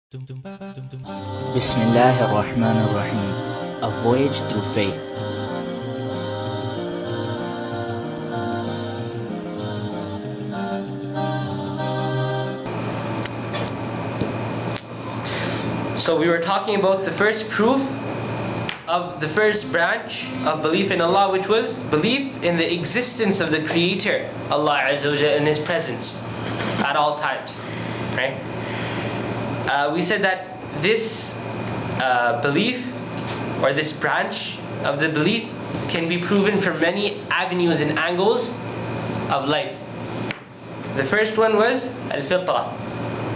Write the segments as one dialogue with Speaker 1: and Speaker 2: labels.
Speaker 1: Bismillahir Rahmanir Rahim. A Voyage Through Faith.
Speaker 2: So we were talking about the first proof of the first branch of belief in Allah, which was belief in the existence of the Creator, Allah Azza wa Jalla, in His presence at all times. Right? We said that this belief, or this branch of the belief, can be proven from many avenues and angles of life. The first one was al-fitra,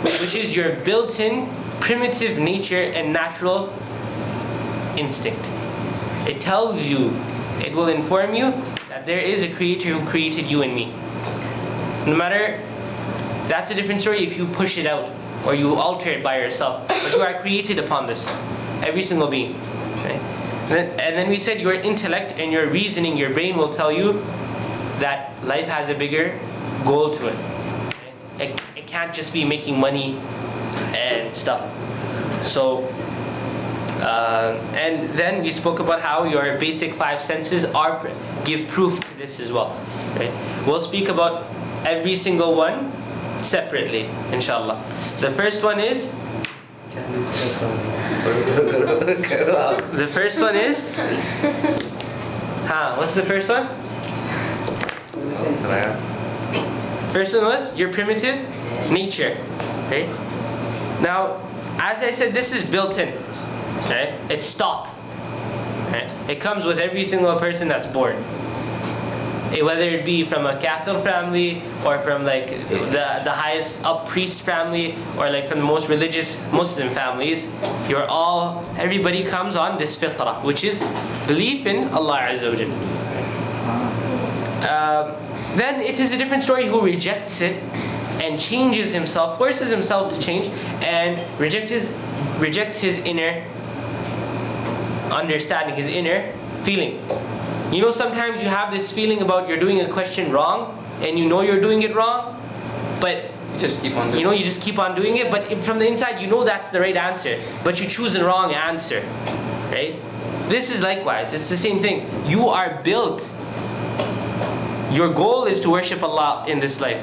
Speaker 2: which is your built-in primitive nature and natural instinct. It tells you, it will inform you that there is a creator who created you and me. No matter, that's a different story if you push it out or you alter it by yourself, but you are created upon this, every single being. Right? And then we said your intellect and your reasoning, your brain will tell you that life has a bigger goal to it. It can't just be making money and stuff. So, and then we spoke about how your basic five senses give proof to this as well. Right? We'll speak about every single one separately, inshallah. The first one is. The first one is. What's the first one? First one was your primitive nature. Right? Now, as I said, this is built-in. Right? It's stock. Right? It comes with every single person that's born. Whether it be from a Catholic family or from like the highest up priest family or like from the most religious Muslim families, everybody comes on this fitrah, which is belief in Allah Azza wa Jalla. Then it is a different story who rejects it and changes himself, forces himself to change, and rejects his inner understanding, his inner feeling. You know, sometimes you have this feeling about you're doing a question wrong, and you know you're doing it wrong, but you just keep on doing it. But from the inside, you know that's the right answer, but you choose the wrong answer, right? This is likewise. It's the same thing. You are built. Your goal is to worship Allah in this life,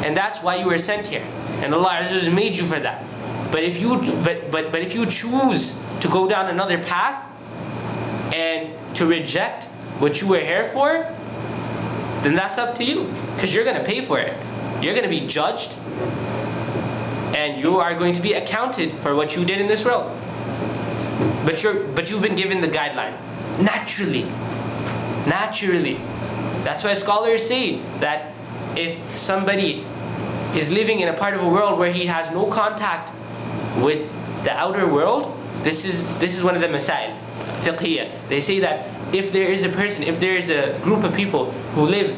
Speaker 2: and that's why you were sent here. And Allah Azza wa Jalla made you for that. But if you choose to go down another path and to reject what you were here for, then that's up to you, because you're going to pay for it. You're going to be judged, and you are going to be accounted for what you did in this world. But you've been given the guideline naturally. That's why scholars say that if somebody is living in a part of a world where he has no contact with the outer world, this is one of the masail fiqhiyya. They say that if there is a group of people who live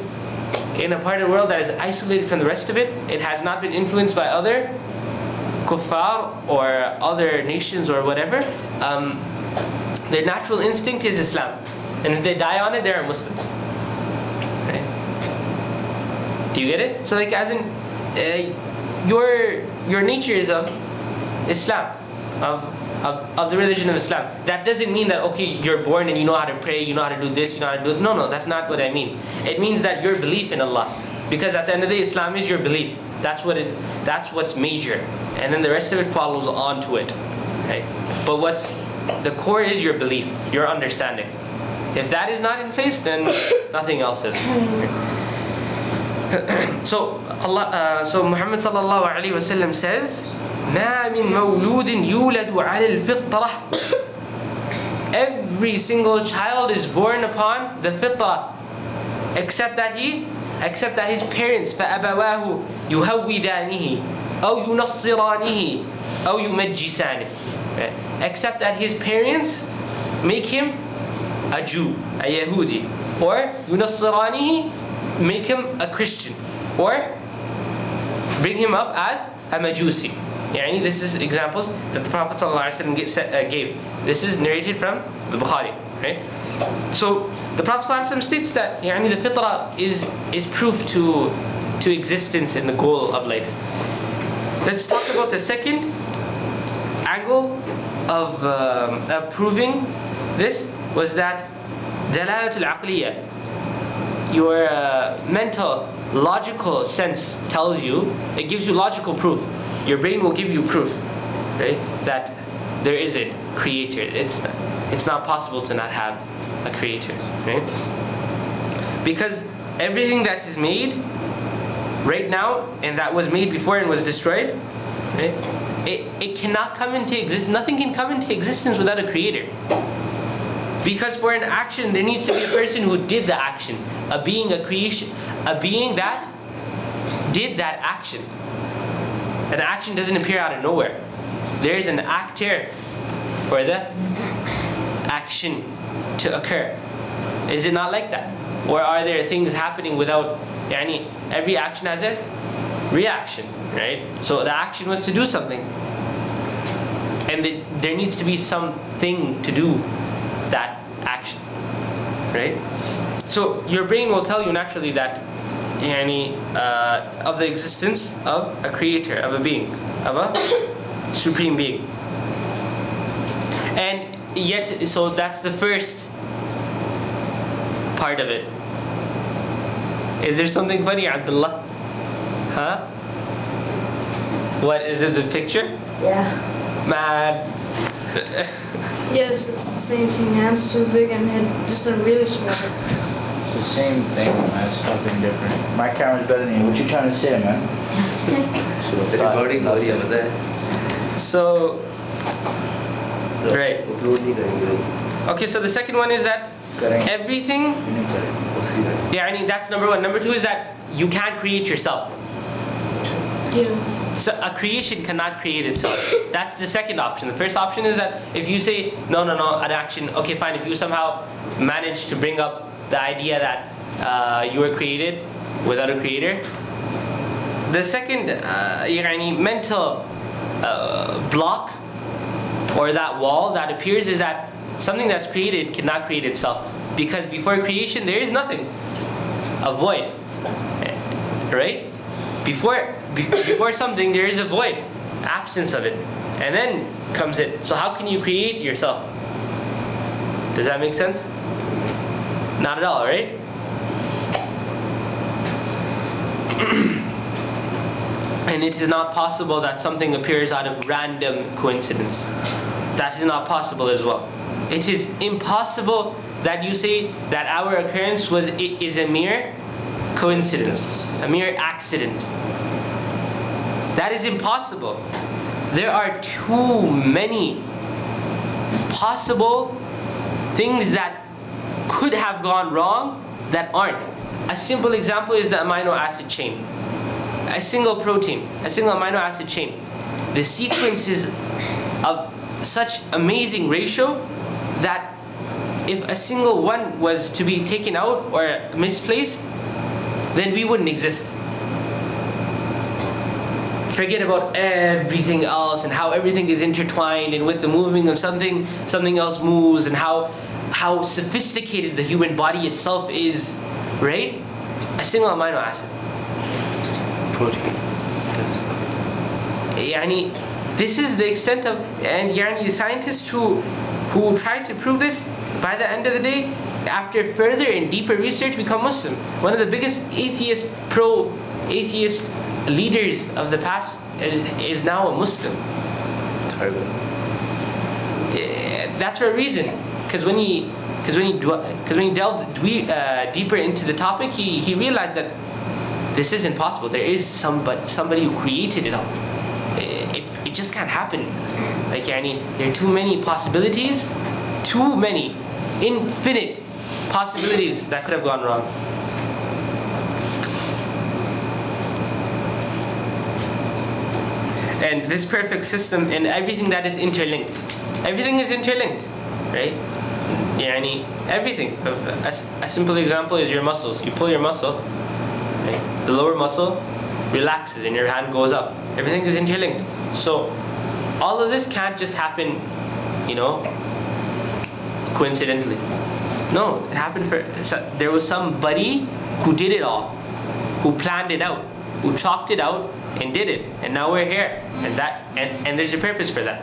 Speaker 2: in a part of the world that is isolated from the rest of it, it has not been influenced by other kuffar or other nations or whatever, their natural instinct is Islam. And if they die on it, they are Muslims. Right? Do you get it? So like as in, your nature is of Islam, of the religion of Islam. That doesn't mean that, okay, you're born and you know how to pray, you know how to do this, you know how to do it. No, that's not what I mean. It means that your belief in Allah. Because at the end of the day, Islam is your belief. That's what's major. And then the rest of it follows on to it. Right? But the core is your belief, your understanding. If that is not in place, then nothing else is. So Muhammad sallallahu alaihi wasallam says, "Ma min mawludin yuladu ala al-fitrah." Every single child is born upon the fitrah, except that his parents فَأَبَوَاهُ يُهَوِّدَانِهِ أَوْ يُنَصِّرَانِهِ أَوْ يُمَجِّسَانِهِ. Except that his parents make him a Jew, a Yahudi, or يُنَصِّرَانِهِ, make him a Christian, or bring him up as a Majusi. This is examples that the Prophet ﷺ gave. This is narrated from the Bukhari. Right? So the Prophet ﷺ states that the fitrah is proof to existence and the goal of life. Let's talk about the second angle of proving this was that dalalatul aqliya, your mental, logical sense tells you, it gives you logical proof. Your brain will give you proof, right, that there is a creator. It's not possible to not have a creator, right? Because everything that is made right now and that was made before and was destroyed, right, it cannot come into existence. Nothing can come into existence without a creator. Because for an action, there needs to be a person who did the action, a being, a creation, a being that did that action. An action doesn't appear out of nowhere. There's an actor for the action to occur. Is it not like that? Or are there things happening without every action has a reaction, right? So the action was to do something, and there needs to be something to do that action, right? So your brain will tell you naturally that of the existence of a creator, of a being, of a supreme being. And yet, so that's the first part of it. Is there something funny, Abdullah? Huh? What is it, the picture?
Speaker 3: Yeah.
Speaker 2: Mad.
Speaker 3: Yes, it's the same thing. Hands too big and head just a really small.
Speaker 4: It's the same thing, man. It's nothing different. My camera's better than you. What you trying to say, man?
Speaker 2: So, right. Okay, so the second one is that everything, that's number one. Number two is that you can't create yourself.
Speaker 3: Yeah.
Speaker 2: So a creation cannot create itself. That's the second option. The first option is that if you say, no, an action, okay, fine. If you somehow manage to bring up the idea that you were created without a creator, the second mental block or that wall that appears is that something that's created cannot create itself. Because before creation, there is nothing. A void. Right? Before something, there is a void. Absence of it. And then comes it. So how can you create yourself? Does that make sense? Not at all, right? And it is not possible that something appears out of random coincidence. That is not possible as well. It is impossible that you say that our occurrence is a mere coincidence, a mere accident. That is impossible. There are too many possible things that could have gone wrong that aren't. A simple example is the amino acid chain. A single protein, a single amino acid chain. The sequence is of such amazing ratio that if a single one was to be taken out or misplaced, then we wouldn't exist. Forget about everything else and how everything is intertwined, and with the moving of something else moves, and how sophisticated the human body itself is, right? A single amino acid.
Speaker 4: Protein.
Speaker 2: Yes. This is the extent of, and the scientists who try to prove this, by the end of the day, after further and deeper research, become Muslim. One of the biggest pro-atheist leaders of the past is now a Muslim. That's for a reason. Because when he delved deeper into the topic, he realized that this isn't possible. There is somebody who created it all. It just can't happen. There are too many possibilities, too many, infinite possibilities that could have gone wrong. And this perfect system and everything that is interlinked. Everything is interlinked, right? Everything. A simple example is your muscles. You pull your muscle, right? The lower muscle relaxes and your hand goes up. Everything is interlinked. So all of this can't just happen, coincidentally. No, it happened there was somebody who did it all, who planned it out, who chalked it out, and did it, and now we're here, and there's a purpose for that.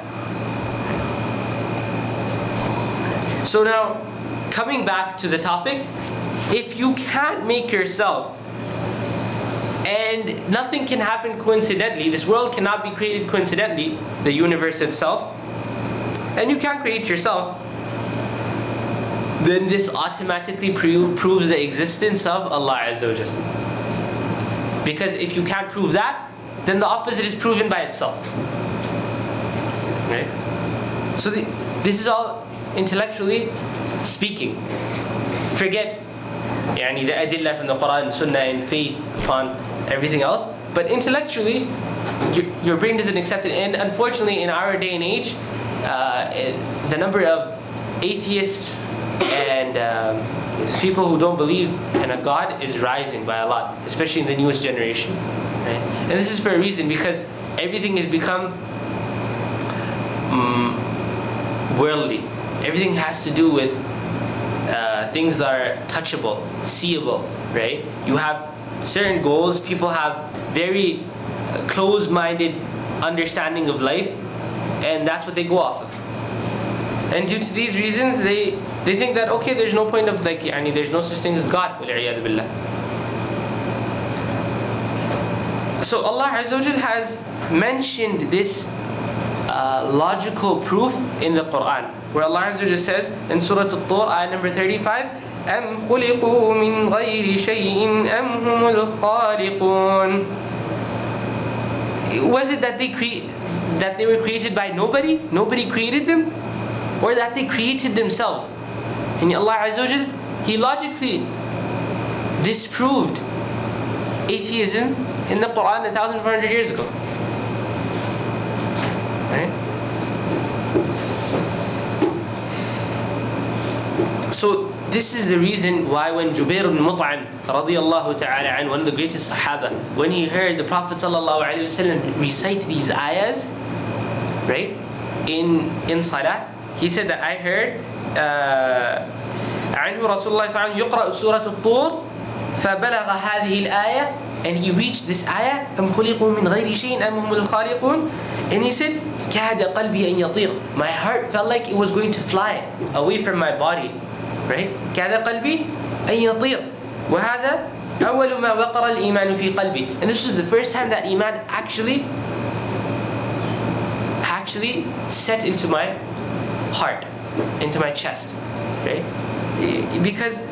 Speaker 2: So now, coming back to the topic, if you can't make yourself, and nothing can happen coincidentally, this world cannot be created coincidentally, the universe itself, and you can't create yourself, then this automatically proves the existence of Allah Azza wa Jal. Because if you can't prove that, then the opposite is proven by itself. Right? So this is all intellectually speaking. Forget the adillah from the Quran, Sunnah, and faith upon everything else. But intellectually, your brain doesn't accept it. And unfortunately, in our day and age, the number of atheists and people who don't believe in a God is rising by a lot, especially in the newest generation. Right? And this is for a reason, because everything has become worldly. Everything has to do with things that are touchable, seeable, right? You have certain goals. People have very closed-minded understanding of life, and that's what they go off of. And due to these reasons, they think that, okay, there's no point of there's no such thing as God. Billah. So Allah Azza wa Jal has mentioned this logical proof in the Quran, where Allah Azza wa Jal says in Surah At-Tur, ayah number 35, أَمْ خُلِقُوا مِنْ غَيْرِ شَيْءٍ أَمْ هُمُ الْخَالِقُونَ. Was it that they were created by nobody? Nobody created them? Or that they created themselves? And Allah Azza wa Jal, He logically disproved atheism in the Quran 1,400 years ago. Right? So this is the reason why when Jubair ibn Mut'im radiyallahu ta'ala an, one of the greatest Sahaba, when he heard the Prophet sallallahu alaihi wasallam recite these ayahs, right, in salah, he said that I heard عنه رسول الله صلى الله عليه وسلم يقرأ سورة الطور فبلغ هذه الآية, and he reached this ayah أم خلقوا من غير شيء أم هم الخالقون, and he said كاد قلبي أن يطير, my heart felt like it was going to fly away from my body, right? كاد قلبي أن يطير وهذا أول ما وقر الإيمان في قلبي, and this was the first time that Iman actually set into my heart, into my chest, right? Because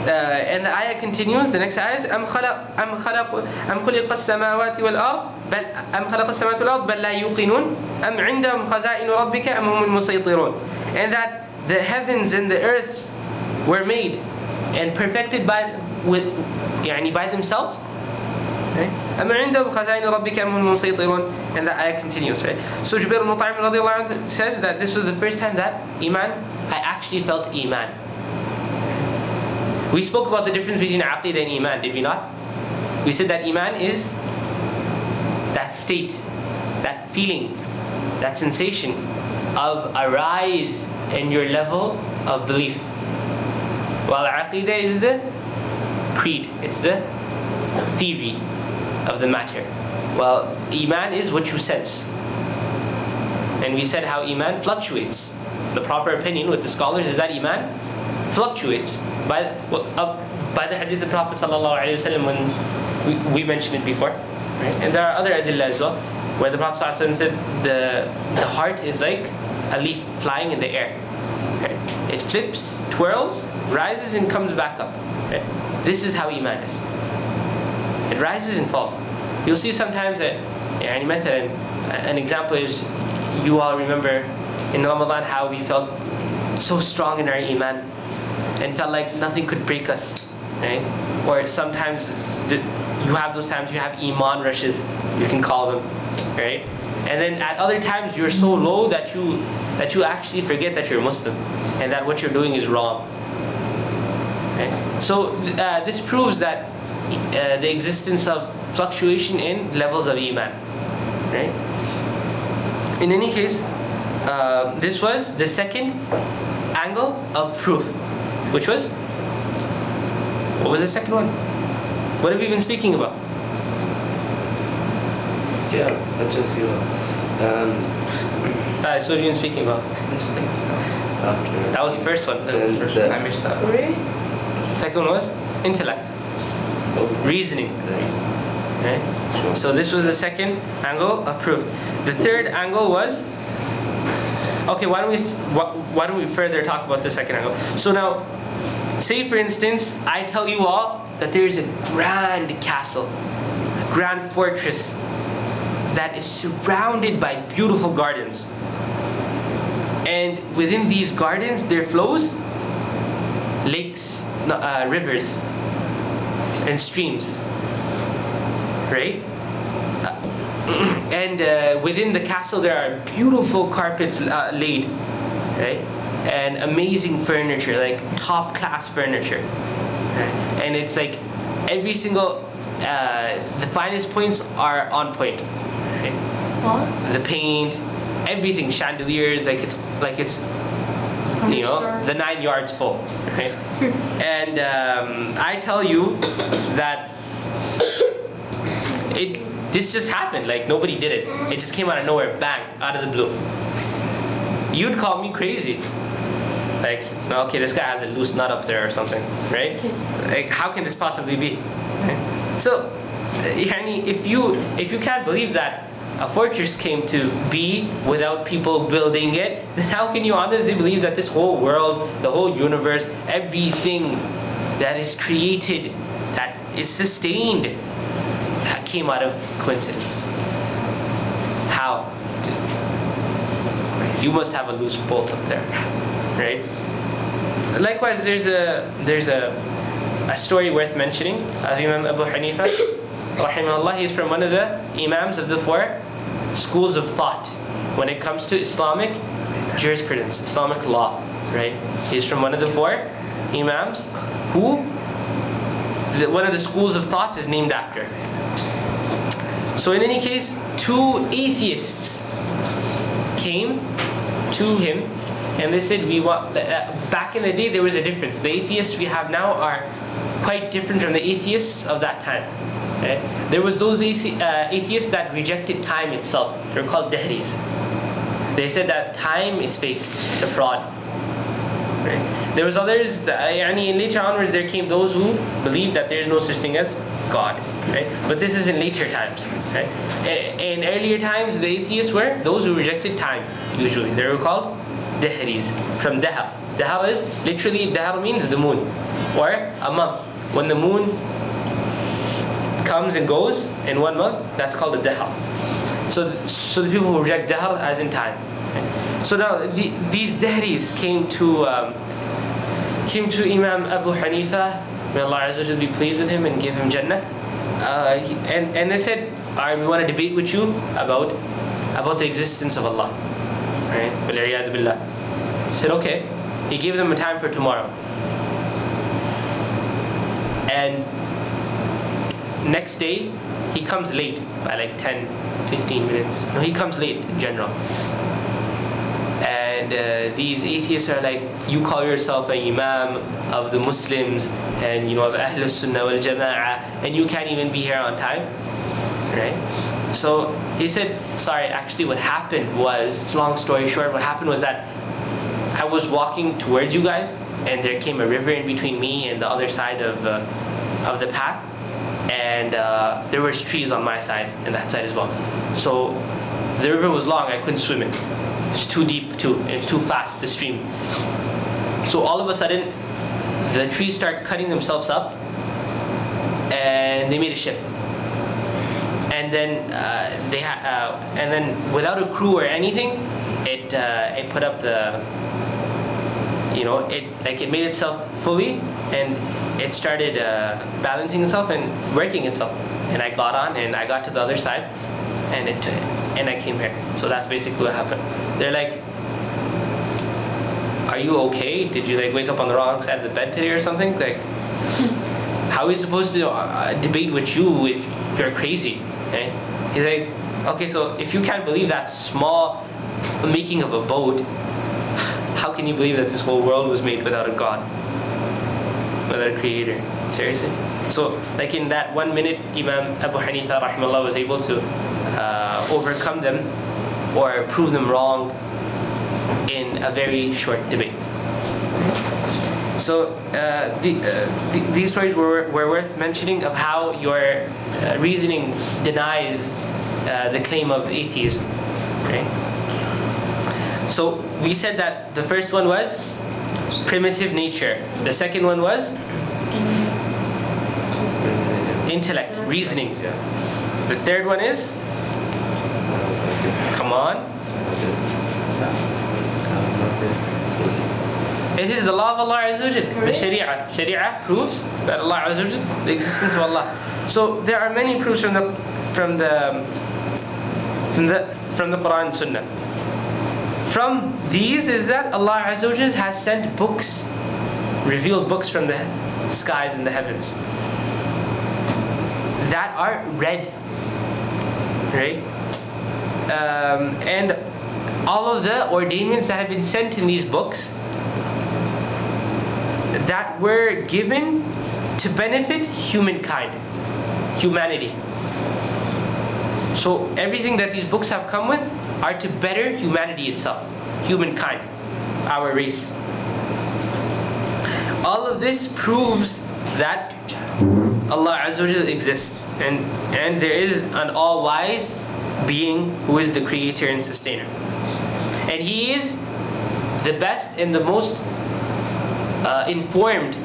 Speaker 2: and the ayah continues. The next ayah is أم خلق السماوات والأرض بل أم خلق السماوات والأرض بل لا يوقنون أم عندهم خزائن ربك أم هم المسيطرون, and that the heavens and the earths were made and perfected by themselves. أم عندهم خزائن ربك أم هم المسيطرون, and the ayah continues, right? So Jubair ibn Mut'im radiyallahu anhu says that this was the first time that I actually felt Iman. We spoke about the difference between Aqidah and Iman, did we not? We said that Iman is that state, that feeling, that sensation of a rise in your level of belief. While Aqidah is the creed, it's the theory of the matter. Well, Iman is what you sense. And we said how Iman fluctuates. The proper opinion with the scholars is that Iman fluctuates by the hadith of the Prophet ﷺ, when we mentioned it before, right? And there are other adillah as well, where the Prophet ﷺ said the heart is like a leaf flying in the air, right? It flips, twirls, rises and comes back up, right? This is how Iman is. It rises and falls. You'll see sometimes that an example is, you all remember in Ramadan how we felt so strong in our Iman and felt like nothing could break us, right? Or sometimes you have those times you have Iman rushes, you can call them, right? And then at other times you're so low that you actually forget that you're Muslim and that what you're doing is wrong, right? So this proves that the existence of fluctuation in levels of Iman, right? In any case, this was the second angle of proof, which was, what was the second one? What have we been speaking about?
Speaker 5: Yeah, that's just you.
Speaker 2: So what are you speaking about?
Speaker 5: After
Speaker 2: That was the first one.
Speaker 5: I
Speaker 6: missed that.
Speaker 3: Three?
Speaker 2: Second one was intellect, reasoning. Right?
Speaker 5: Sure.
Speaker 2: So this was the second angle of proof. The third angle was, okay, why don't we further talk about the second angle? So now, say for instance, I tell you all that there is a grand castle, a grand fortress that is surrounded by beautiful gardens. And within these gardens there flows lakes, rivers and streams, right? And within the castle there are beautiful carpets laid, right? And amazing furniture, like top class furniture, right? And it's like every single, the finest points are on point, right?
Speaker 3: What?
Speaker 2: The paint, everything, chandeliers, like it's you know, the 9 yards full, right? And I tell you that this just happened, like nobody did it. It just came out of nowhere, bang, out of the blue. You'd call me crazy. Like, okay, this guy has a loose nut up there or something, right? Like, how can this possibly be? Right? So, if you can't believe that a fortress came to be without people building it, then how can you honestly believe that this whole world, the whole universe, everything that is created, that is sustained, that came out of coincidence? How? You must have a loose bolt up there, right? Likewise, there's a story worth mentioning of Imam Abu Hanifa, rahimahullah. He's from one of the imams of the 4 schools of thought when it comes to Islamic jurisprudence, Islamic law, right? He's from one of the 4 imams who one of the schools of thought is named after. So in any case, 2 atheists came to him and they said, we want, back in the day there was a difference. The atheists we have now are quite different from the atheists of that time. Right? There was those atheists that rejected time itself. They were called Dahris. They said that time is fake, it's a fraud. Right? There was others, and later onwards there came those who believed that there is no such thing as God. Right? But this is in later times. Right? In earlier times, the atheists were those who rejected time, usually. They were called Dahris, from Daha. Daha is literally, Daha means the moon, or a month. When the moon comes and goes in 1 month, that's called a Daha. So the people who reject Daha as in time. Right? So now these Dahris came to Imam Abu Hanifa, may Allah Azza wa Jalla be pleased with him and give him Jannah. And they said, alright, we want to debate with you about the existence of Allah. Right? Wal-iyadhu billah. He said, okay. He gave them a time for tomorrow. And next day, he comes late by like 10, 15 minutes. No, he comes late in general. And these atheists are like, you call yourself an imam of the Muslims and of Ahl sunnah wal Jama'ah, and you can't even be here on time, right? So he said, sorry, actually what happened was, it's a long story short, what happened was that I was walking towards you guys and there came a river in between me and the other side of the path, and there were trees on my side and that side as well. So the river was long, I couldn't swim it. It's too deep too, it's too fast, the stream. So all of a sudden, the trees start cutting themselves up and they made a ship. And then and then without a crew or anything, it put up the, it made itself fully, and it started balancing itself and working itself. And I got on and I got to the other side, and I came here. So that's basically what happened. They're like, are you okay? Did you wake up on the wrong side of the bed today or something? Like, how are we supposed to debate with you if you're crazy? Right? He's like, okay, so if you can't believe that small making of a boat, how can you believe that this whole world was made without a God, without a creator? Seriously? So, in that 1 minute, Imam Abu Hanifa rahimahullah was able to overcome them or prove them wrong in a very short debate. So these stories were worth mentioning of how your reasoning denies the claim of atheism. Right? So we said that the first one was primitive nature. The second one was intellect, reasoning. The third one is, come on, it is the law of Allah Azza wa Jal, the Sharia. Sharia proves that Allah Azza wa Jal, the existence of Allah. So there are many proofs from the Quran and Sunnah. From these is that Allah Azza wa Jal has sent books, revealed books from the skies and the heavens that are read, right? And all of the ordainments that have been sent in these books that were given to benefit humankind, humanity. So everything that these books have come with are to better humanity itself, humankind, our race. All of this proves that Allah Azza wa Jalla exists, and there is an all-wise being who is the creator and sustainer. And He is the best and the most informed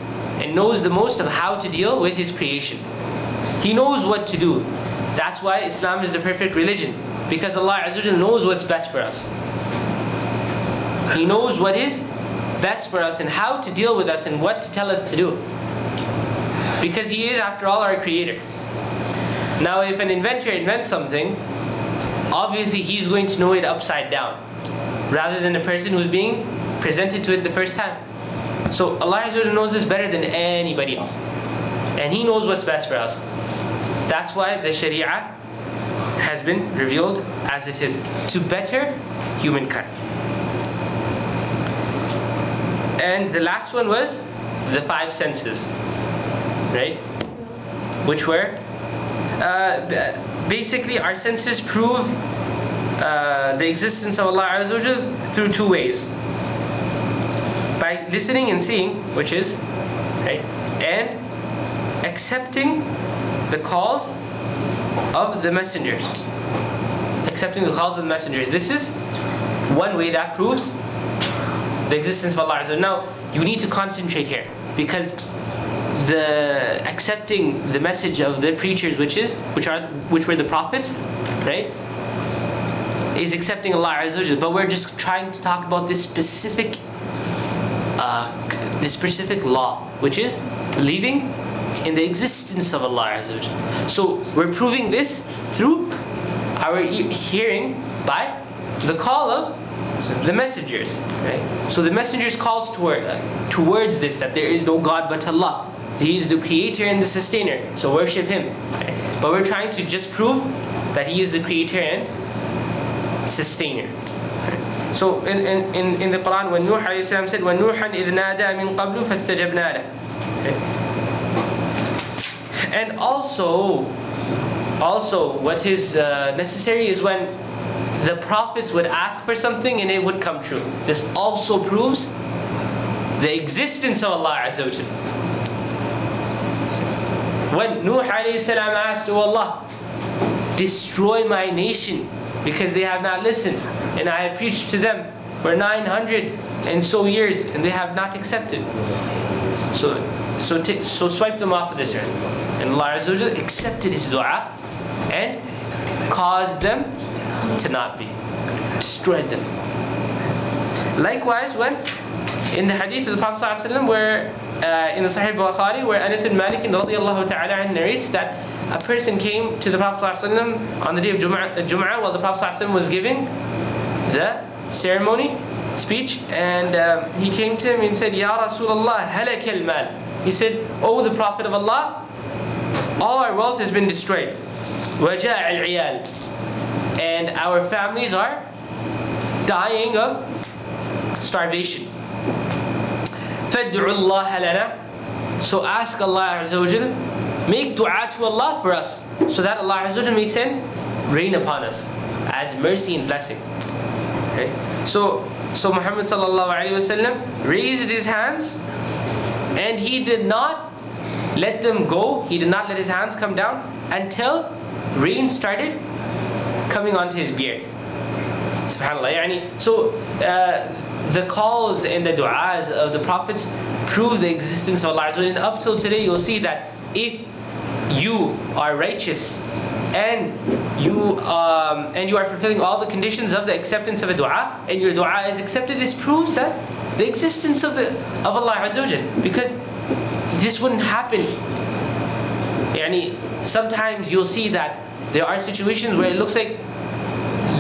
Speaker 2: and knows the most of how to deal with His creation. He knows what to do. That's why Islam is the perfect religion, because Allah Azza wa Jalla knows what's best for us. He knows what is best for us and how to deal with us and what to tell us to do, because He is, after all, our creator. Now if an inventor invents something, obviously he's going to know it upside down, rather than a person who's being presented to it the first time. So Allah Azza wa Jalla knows this better than anybody else, and He knows what's best for us. That's why the Sharia has been revealed as it is, to better humankind. And the last one was the five senses, right? Which were basically, our senses prove the existence of Allah Azza wa Jalla through two ways: by listening and seeing, which is right, and accepting the calls of the messengers. Accepting the calls of the messengers. This is one way that proves the existence of Allah Azza wa Jalla. Now you need to concentrate here, because the accepting the message of the preachers, which were the prophets, right, is accepting Allah Azza wa Jalla. But we're just trying to talk about this specific law, which is believing in the existence of Allah Azza wa Jalla. So we're proving this through our hearing by the call of the messengers, right? So the messengers calls towards this, that there is no God but Allah. He is the creator and the sustainer, so worship Him. Right? But we're trying to just prove that He is the creator and sustainer. Right? So in the Quran, when Nuh alayhi salam said, وَنُوحًا إِذْ نَادَى مِن قَبْلُ فَاسْتَجَبْنَا لَهُ. And also what is necessary is when the prophets would ask for something and it would come true. This also proves the existence of Allah Azza wa Jalla. When Nuh alayhi salam asked, "O Allah, destroy my nation because they have not listened, and I have preached to them for 900 and so years, and they have not accepted." So swipe them off of this earth. And Allah Azza wa Jalla accepted his dua and caused them to not be, destroyed them. Likewise, when in the hadith of the Prophet ﷺ, where in the Sahih Bukhari, where Anas bin Malik radiyallahu ta'ala anhu narrates that a person came to the Prophet ﷺ on the day of Jum'ah while the Prophet ﷺ was giving the ceremony speech, and he came to him and said, "Ya Rasulullah, halak al-mal." He said, "Oh, the Prophet of Allah, all our wealth has been destroyed. Waja' al-iyal, and our families are dying of starvation. Fad'u Allah lana, so ask Allah Azza wa Jal, make dua to Allah for us, so that Allah Azza wa Jal may send rain upon us as mercy and blessing. Okay? So Muhammad sallallahu alaihi wasallam raised his hands, and he did not let them go. He did not let his hands come down until rain started coming onto his beard. Subhanallah. So the calls and the du'as of the prophets prove the existence of Allah. And up till today, you'll see that if you are righteous and you are fulfilling all the conditions of the acceptance of a dua, and your dua is accepted, this proves that the existence of Allah Azza wa Jal, because this wouldn't happen. Sometimes you'll see that there are situations where it looks like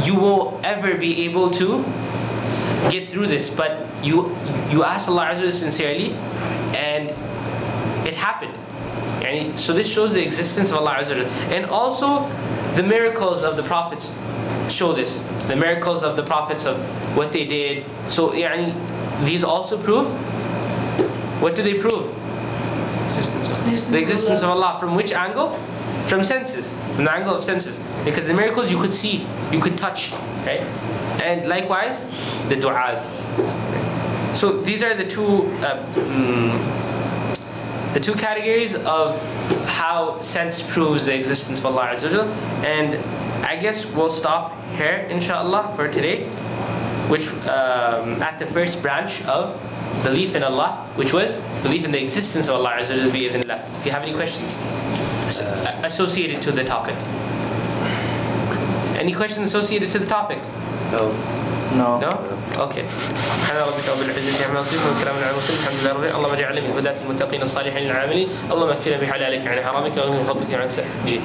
Speaker 2: you won't ever be able to get through this, but you ask Allah Azza wa Jal sincerely, and it happened. So this shows the existence of Allah Azza wa Jal. And also the miracles of the prophets show this. The miracles of the prophets, of what they did. So these also prove, what do they prove? The existence of Allah. From which angle? From senses. From the angle of senses. Because the miracles you could see, you could touch, right? And likewise, the du'as. So these are the two categories of how sense proves the existence of Allah Azza wa Jal. And I guess we'll stop here, inshallah, for today, which at the first branch of belief in Allah, which was belief in the existence of Allah Azza wa Jal bi-idhnillah. If you have any questions associated to the topic. Any questions associated to the topic?
Speaker 5: No.
Speaker 4: No.
Speaker 2: No? Okay. سبحان ربك رب العزة عما يصفون وسلام على المرسلين الحمد لله رب العالمين. اللهم اجعلنا من هداة المتقين الصالحين العاملين. اللهم اكفنا بحلالك عن حرامك واغننا بفضلك عن سائر.